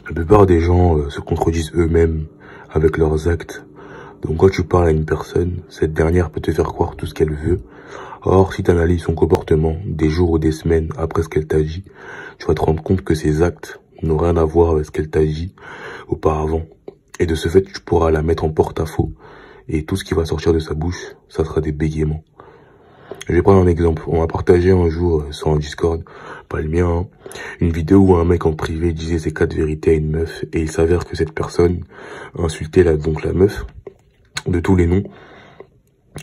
La plupart des gens se contredisent eux-mêmes avec leurs actes. Donc quand tu parles à une personne, cette dernière peut te faire croire tout ce qu'elle veut. Or, si tu analyses son comportement des jours ou des semaines après ce qu'elle t'a dit, tu vas te rendre compte que ses actes n'ont rien à voir avec ce qu'elle t'a dit auparavant. Et de ce fait, tu pourras la mettre en porte-à-faux. Et tout ce qui va sortir de sa bouche, ça sera des bégaiements. Je vais prendre un exemple. On m'a partagé un jour sur un Discord, pas le mien, hein, une vidéo où un mec en privé disait ses 4 vérités à une meuf. Et il s'avère que cette personne insultait donc la meuf de tous les noms,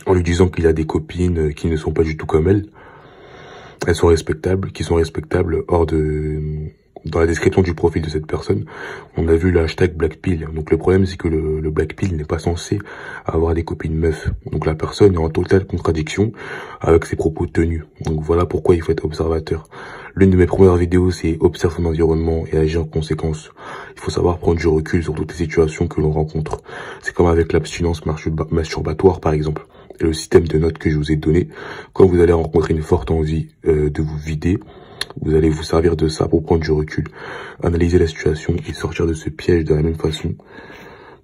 en lui disant qu'il a des copines qui ne sont pas du tout comme elle. Elles sont respectables, qui sont respectables dans la description du profil de cette personne, on a vu le hashtag Blackpill. Donc le problème, c'est que le Blackpill n'est pas censé avoir des copines meufs. Donc la personne est en totale contradiction avec ses propos tenus. Donc voilà pourquoi il faut être observateur. L'une de mes premières vidéos, c'est observe son environnement et agir en conséquence. Il faut savoir prendre du recul sur toutes les situations que l'on rencontre. C'est comme avec l'abstinence masturbatoire, par exemple. Et le système de notes que je vous ai donné. Quand vous allez rencontrer une forte envie de vous vider, vous allez vous servir de ça pour prendre du recul, analyser la situation et sortir de ce piège de la même façon.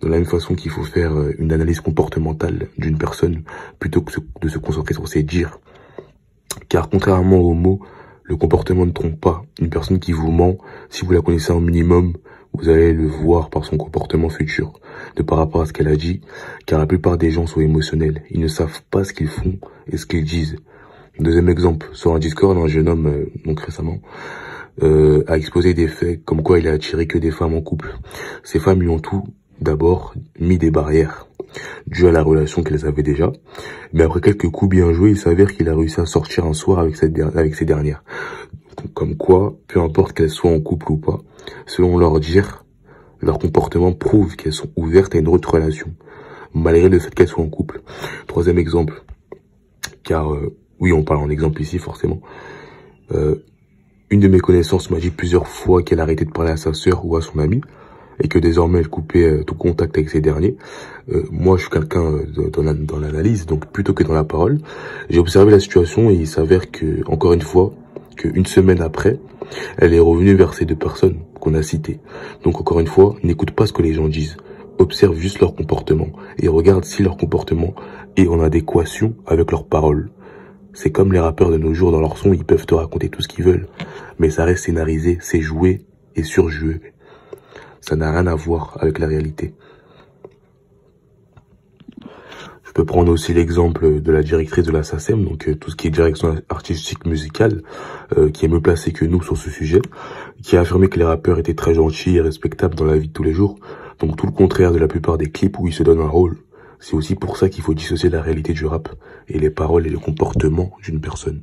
De la même façon qu'il faut faire une analyse comportementale d'une personne plutôt que de se concentrer sur ses dires. Car contrairement aux mots, le comportement ne trompe pas. Une personne qui vous ment, si vous la connaissez un minimum, vous allez le voir par son comportement futur, de par rapport à ce qu'elle a dit, car la plupart des gens sont émotionnels. Ils ne savent pas ce qu'ils font et ce qu'ils disent. Deuxième exemple, sur un Discord, un jeune homme, donc récemment, a exposé des faits comme quoi il a attiré que des femmes en couple. Ces femmes lui ont tout d'abord mis des barrières, dues à la relation qu'elles avaient déjà. Mais après quelques coups bien joués, il s'avère qu'il a réussi à sortir un soir avec ces dernières. Comme quoi, peu importe qu'elles soient en couple ou pas, selon leur dire, leur comportement prouve qu'elles sont ouvertes à une autre relation, malgré le fait qu'elles soient en couple. Troisième exemple, car oui, on parle en exemple ici, forcément. Une de mes connaissances m'a dit plusieurs fois qu'elle arrêtait de parler à sa sœur ou à son ami et que désormais elle coupait tout contact avec ces derniers. Moi, je suis quelqu'un dans l'analyse, donc plutôt que dans la parole. J'ai observé la situation et il s'avère que, encore une fois, qu'une semaine après, elle est revenue vers ces deux personnes qu'on a citées. Donc encore une fois, n'écoute pas ce que les gens disent. Observe juste leur comportement et regarde si leur comportement est en adéquation avec leurs paroles. C'est comme les rappeurs de nos jours dans leur son, ils peuvent te raconter tout ce qu'ils veulent. Mais ça reste scénarisé, c'est joué et surjoué. Ça n'a rien à voir avec la réalité. Je peux prendre aussi l'exemple de la directrice de la SACEM, donc tout ce qui est direction artistique musicale, qui est mieux placée que nous sur ce sujet, qui a affirmé que les rappeurs étaient très gentils et respectables dans la vie de tous les jours. Donc tout le contraire de la plupart des clips où ils se donnent un rôle. C'est aussi pour ça qu'il faut dissocier la réalité du rap et les paroles et le comportement d'une personne.